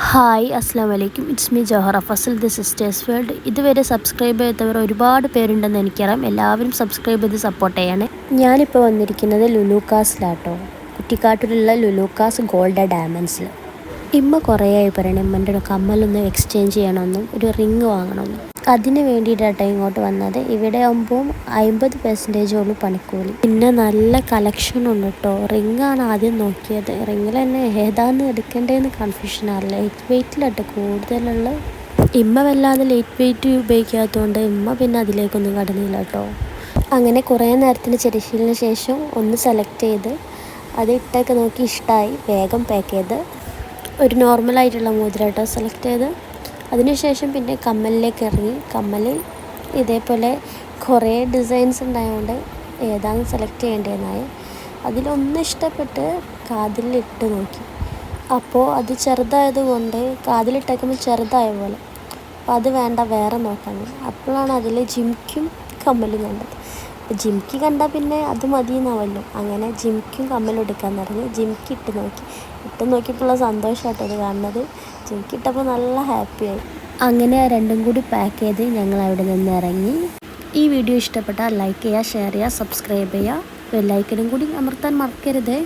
Hi അസ്സാം വലൈക്കും. It's me Johara Fasal the sisters world. ഇതുവരെ സബ്സ്ക്രൈബ് ചെയ്തവർ ഒരുപാട് പേരുണ്ടെന്ന് എനിക്കറിയാം. എല്ലാവരും സബ്സ്ക്രൈബ് ചെയ്ത് സപ്പോർട്ട് ചെയ്യണേ. ഞാനിപ്പോൾ വന്നിരിക്കുന്നത് ലുലൂക്കാസിലാട്ടോ, കുറ്റിക്കാട്ടൂരിലുള്ള ലുലൂക്കാസ് ഗോൾഡ് ഡയമണ്ട്സിൽ. ഇമ്മ കുറേ ആയി പറയണം ഇമ്മൻ്റെ കമ്മലൊന്ന് എക്സ്ചേഞ്ച് ചെയ്യണമെന്നും ഒരു റിങ് വാങ്ങണമെന്നും. അതിന് വേണ്ടിയിട്ടാട്ടോ ഇങ്ങോട്ട് വന്നത്. ഇവിടെ ആകുമ്പോൾ 50% പണിക്കൂലി. പിന്നെ നല്ല കളക്ഷൻ ഉണ്ട് കേട്ടോ. റിങ്ങാണ് ആദ്യം നോക്കിയത്. റിങ്ങിൽ തന്നെ ഏതാന്ന് എടുക്കേണ്ടതെന്ന് കൺഫ്യൂഷനാണ്. ലൈറ്റ് വെയ്റ്റിലാട്ടോ കൂടുതലുള്ള. ഇമ്മ വല്ലാതെ ലൈറ്റ് വെയ്റ്റ് ഉപയോഗിക്കാത്തതുകൊണ്ട് ഇമ്മ പിന്നെ അതിലേക്കൊന്നും കടന്നില്ല കേട്ടോ. അങ്ങനെ കുറേ നേരത്തിന് ചെരിശീലിന് ശേഷം ഒന്ന് സെലക്ട് ചെയ്ത് അത് ഇട്ടൊക്കെ നോക്കി ഇഷ്ടമായി. വേഗം പാക്ക് ചെയ്ത് ഒരു നോർമലായിട്ടുള്ള മോതിരാട്ടോ സെലക്ട് ചെയ്ത്. അതിനുശേഷം പിന്നെ കമ്മലിലേക്ക് ഇറങ്ങി. കമ്മൽ ഇതേപോലെ കുറേ ഡിസൈൻസ് ഉണ്ടായതുകൊണ്ട് ഏതാണെന്ന് സെലക്ട് ചെയ്യേണ്ടതെന്നായി. അതിലൊന്ന് ഇഷ്ടപ്പെട്ട് കാതിലിട്ട് നോക്കി. അപ്പോൾ അത് ചെറുതായത് കൊണ്ട് കാതിലിട്ടേക്കുമ്പോൾ ചെറുതായ പോലെ. അപ്പോൾ അത് വേണ്ട, വേറെ നോക്കാൻ. അപ്പോഴാണ് അതിൽ ജിമിക്കും കമ്മലും കണ്ടത്. അപ്പോൾ ജിമിക്ക് കണ്ടാൽ പിന്നെ അത് മതിയെന്നാവല്ലോ. അങ്ങനെ ജിമിക്കും കമ്മലും എടുക്കാൻ തുടങ്ങി. ജിമിക്ക് ഇട്ട് നോക്കിയപ്പോഴുള്ള സന്തോഷമായിട്ടോ അത് കാണുന്നത്. ജിമിക്ക് ഇട്ടപ്പോൾ നല്ല ഹാപ്പിയായി. അങ്ങനെ രണ്ടും കൂടി പാക്ക് ചെയ്ത് ഞങ്ങൾ അവിടെ നിന്ന് ഇറങ്ങി. ഈ വീഡിയോ ഇഷ്ടപ്പെട്ടാൽ ലൈക്ക് ചെയ്യുക, ഷെയർ ചെയ്യുക, സബ്സ്ക്രൈബ് ചെയ്യുക. ബെല്ലൈക്കനും കൂടി അമർത്താൻ മറക്കരുത്.